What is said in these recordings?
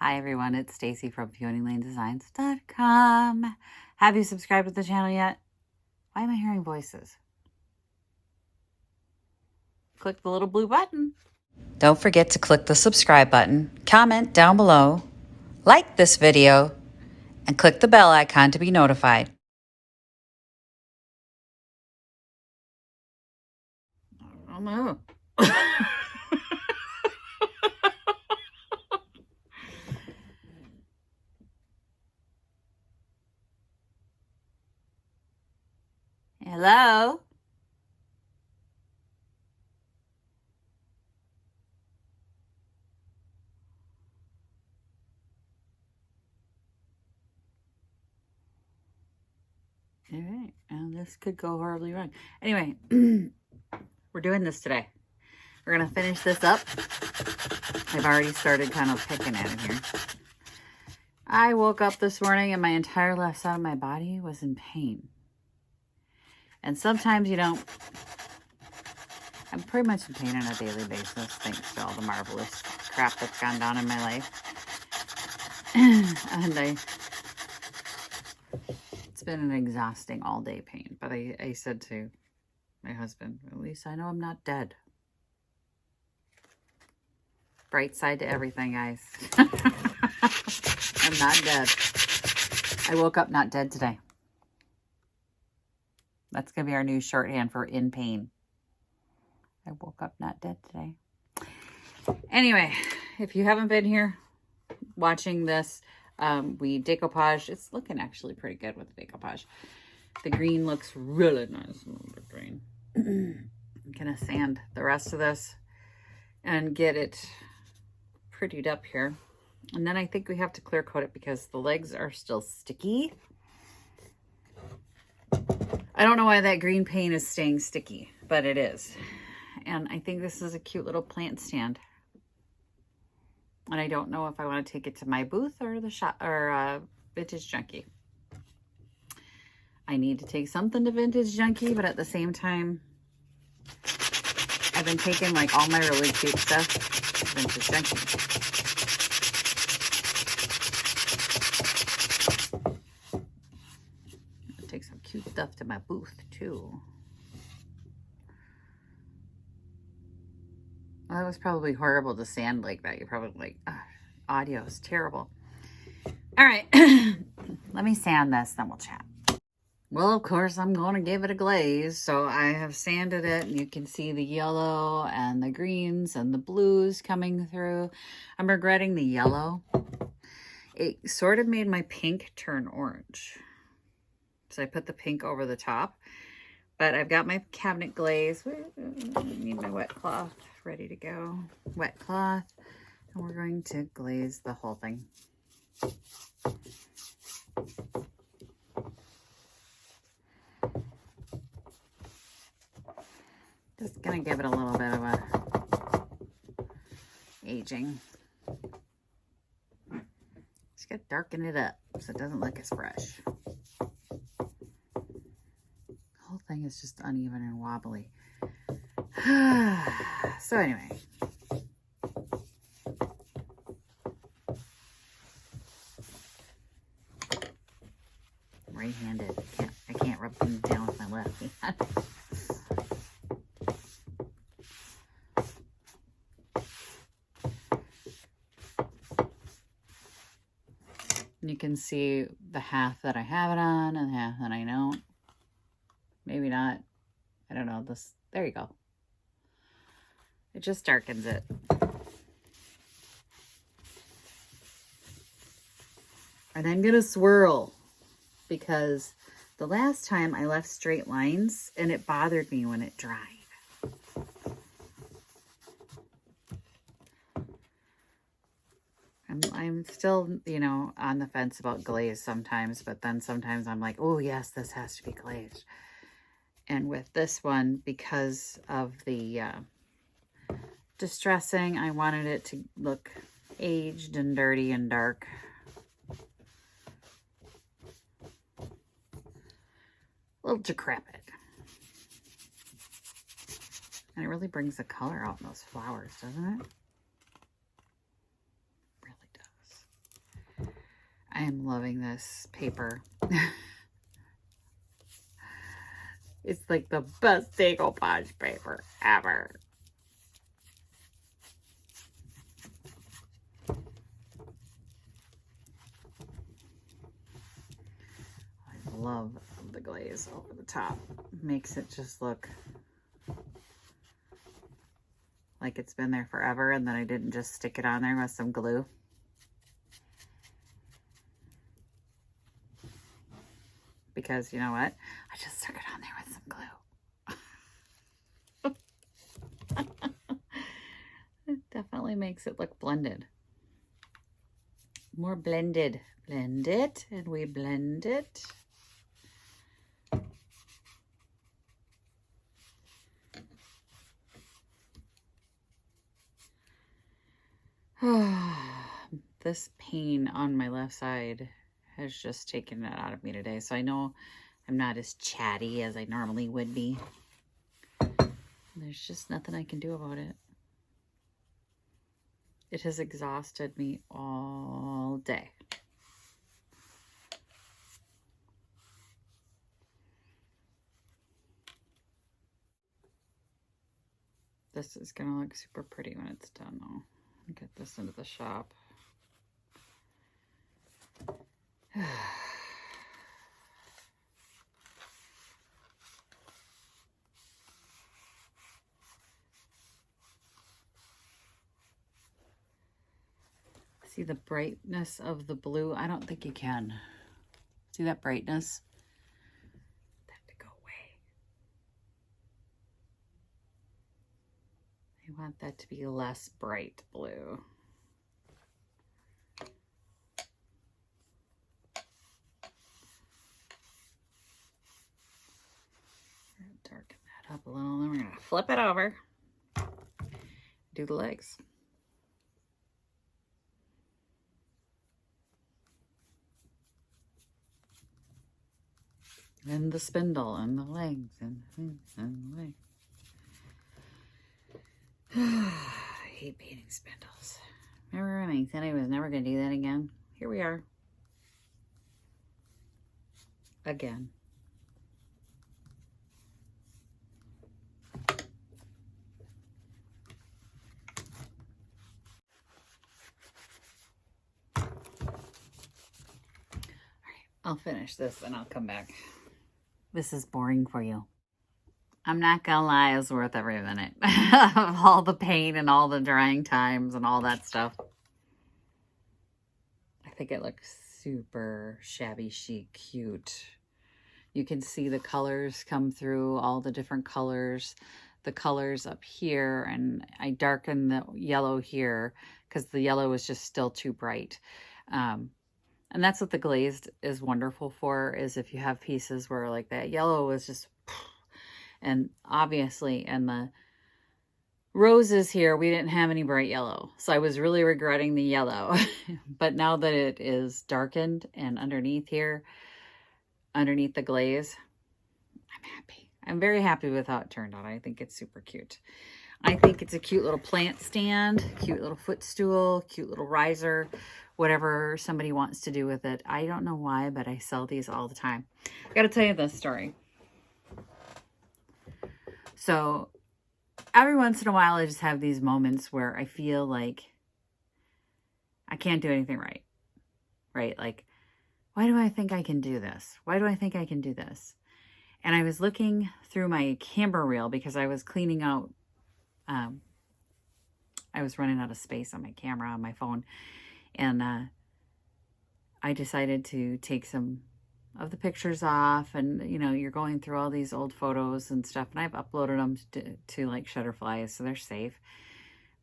Hi everyone, it's Stacy from PeonyLaneDesigns.com. Have you subscribed to the channel yet? Why am I hearing voices? Click the little blue button. Don't forget to click the subscribe button, comment down below, like this video, and click the bell icon to be notified. Oh no. Hello? All right, and this could go horribly wrong. Anyway, we're doing this today. We're gonna finish this up. I've already started kind of picking at it here. I woke up this morning and my entire left side of my body was in pain. And sometimes, I'm pretty much in pain on a daily basis, thanks to all the marvelous crap that's gone down in my life. And it's been an exhausting all day pain. But I said to my husband, at least I know I'm not dead. Bright side to everything, guys. I'm not dead. I woke up not dead today. That's going to be our new shorthand for in pain. I woke up not dead today. Anyway, if you haven't been here watching this, we decoupage. It's looking actually pretty good with the decoupage. The green looks really nice. A little bit green. I'm going to sand the rest of this and get it prettied up here. And then I think we have to clear coat it because the legs are still sticky. I don't know why that green paint is staying sticky, but it is. And I think this is a cute little plant stand. And I don't know if I want to take it to my booth or the shop or Vintage Junkie. I need to take something to Vintage Junkie, but at the same time, I've been taking like all my really cute stuff to Vintage Junkie. I'll take some cute stuff to my booth too. Well, that was probably horrible to sand like that. You're probably like, audio is terrible. All right, let me sand this, then we'll chat. Well, of course, I'm going to give it a glaze. So I have sanded it, and you can see the yellow and the greens and the blues coming through. I'm regretting the yellow. It sort of made my pink turn orange. So I put the pink over the top. But I've got my cabinet glaze. I need my wet cloth ready to go. Wet cloth. And we're going to glaze the whole thing. Just gonna give it a little bit of a aging. Just gotta darken it up so it doesn't look as fresh. The whole thing is just uneven and wobbly. So anyway. Right-handed. I can't rub things down with my left hand. You can see the half that I have it on and the half that I don't. Maybe not. I don't know. There you go. It just darkens it. And I'm going to swirl because the last time I left straight lines and it bothered me when it dried. I'm still, on the fence about glaze sometimes, but then sometimes I'm like, oh yes, this has to be glazed. And with this one, because of the distressing, I wanted it to look aged and dirty and dark. A little decrepit. And it really brings the color out in those flowers, doesn't it? Really does. I am loving this paper. It's like the best decoupage paper ever. I love the glaze over the top. Makes it just look like it's been there forever, and then I didn't just stick it on there with some glue. Because you know what? I just stuck it on there with some glue. It definitely makes it look blended. More blended. Blend it, and we blend it. This pain on my left side has just taken it out of me today. So I know I'm not as chatty as I normally would be. There's just nothing I can do about it. It has exhausted me all day. This is going to look super pretty when it's done, though. Get this into the shop. See the brightness of the blue? I don't think you can. See that brightness? That to go away. I want that to be less bright blue. Darken that up a little, then we're going to flip it over. Do the legs. And the spindle and the legs and the legs. I hate painting spindles. Remember when I said I was never going to do that again? Here we are. Again. I'll finish this and I'll come back. This is boring for you. I'm not gonna lie, it's worth every minute of all the pain and all the drying times and all that stuff. I think it looks super shabby chic, cute. You can see the colors come through, all the different colors. The colors up here, and I darkened the yellow here because the yellow was just still too bright. And that's what the glazed is wonderful for, is if you have pieces where like that yellow was just, and obviously in the roses here, we didn't have any bright yellow. So I was really regretting the yellow. But now that it is darkened and underneath here, underneath the glaze, I'm happy. I'm very happy with how it turned out. I think it's super cute. I think it's a cute little plant stand, cute little footstool, cute little riser, whatever somebody wants to do with it. I don't know why, but I sell these all the time. I got to tell you this story. So every once in a while, I just have these moments where I feel like I can't do anything right. Right? Like, why do I think I can do this? Why do I think I can do this? And I was looking through my camera reel because I was cleaning out, I was running out of space on my camera on my phone. And I decided to take some of the pictures off, and you know, you're going through all these old photos and stuff, and I've uploaded them to like Shutterfly, so they're safe.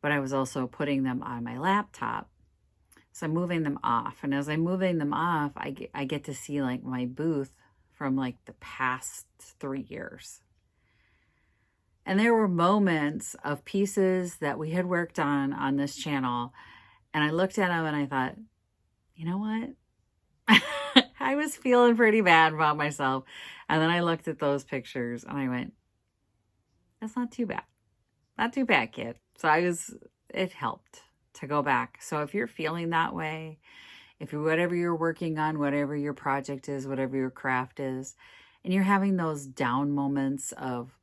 But I was also putting them on my laptop, so I'm moving them off. And as I'm moving them off, I get to see like my booth from like the past 3 years. And there were moments of pieces that we had worked on this channel, and I looked at them and I thought, you know what? I was feeling pretty bad about myself. And then I looked at those pictures and I went, that's not too bad. Not too bad, kid. So it helped to go back. So if you're feeling that way, if you whatever you're working on, whatever your project is, whatever your craft is, and you're having those down moments of,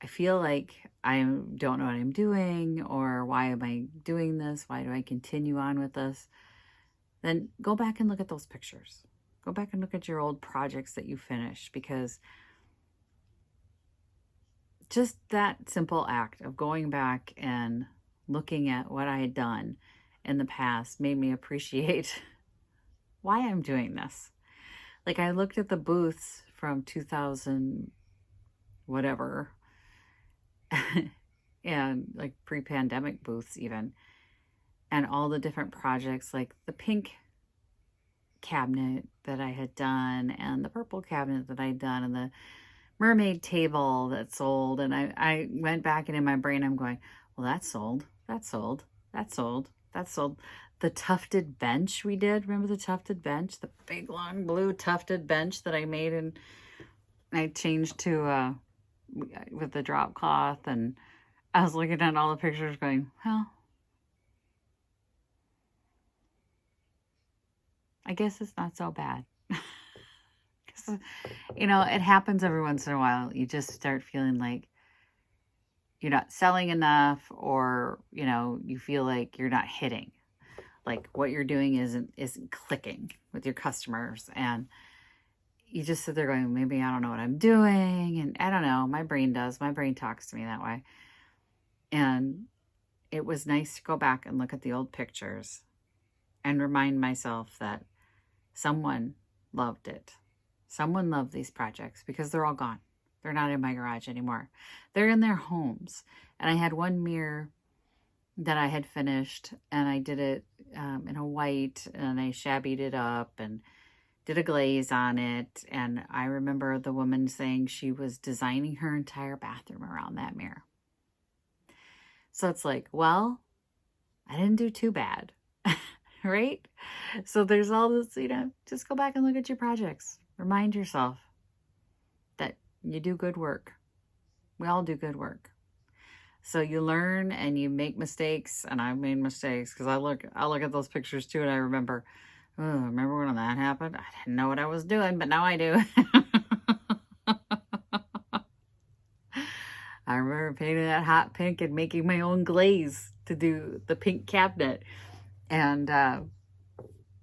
I feel like I don't know what I'm doing, or why am I doing this? Why do I continue on with this? Then go back and look at those pictures. Go back and look at your old projects that you finished, because just that simple act of going back and looking at what I had done in the past made me appreciate why I'm doing this. Like, I looked at the booths from 2000, whatever, and like pre-pandemic booths even, and all the different projects, like the pink cabinet that I had done, and the purple cabinet that I'd done, and the mermaid table that sold. And I went back, and in my brain I'm going, well, that sold, that sold, that sold, that sold. The tufted bench we did, remember the tufted bench, the big long blue tufted bench that I made, and I changed to with the drop cloth. And I was looking at all the pictures going, well, I guess it's not so bad. Because, you know, it happens every once in a while. You just start feeling like you're not selling enough, or, you know, you feel like you're not hitting. Like what you're doing isn't clicking with your customers. And you just sit there going, maybe I don't know what I'm doing. And I don't know, my brain does. My brain talks to me that way. And it was nice to go back and look at the old pictures and remind myself that someone loved it. Someone loved these projects, because they're all gone. They're not in my garage anymore. They're in their homes. And I had one mirror that I had finished, and I did it in a white, and I shabbied it up and did a glaze on it. And I remember the woman saying she was designing her entire bathroom around that mirror. So it's like, well, I didn't do too bad, right? So there's all this, you know, just go back and look at your projects. Remind yourself that you do good work. We all do good work. So you learn and you make mistakes, and I've made mistakes, because I look at those pictures too, and I remember, oh, remember when that happened? I didn't know what I was doing, but now I do. I remember painting that hot pink and making my own glaze to do the pink cabinet. And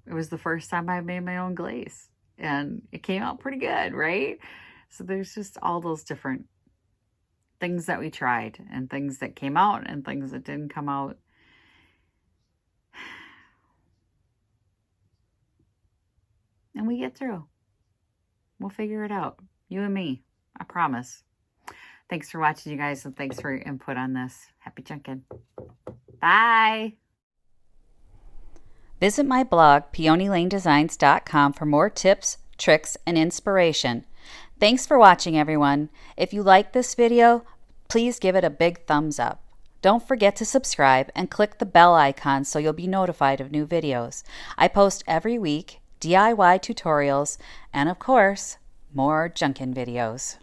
it was the first time I made my own glaze, and it came out pretty good, right? So there's just all those different things that we tried, and things that came out, and things that didn't come out. And we get through. We'll figure it out. You and me. I promise. Thanks for watching, you guys, and thanks for your input on this. Happy junking. Bye. Visit my blog, peonylanedesigns.com, for more tips, tricks, and inspiration. Thanks for watching, everyone. If you like this video, please give it a big thumbs up. Don't forget to subscribe and click the bell icon so you'll be notified of new videos. I post every week DIY tutorials and, of course, more junkin' videos.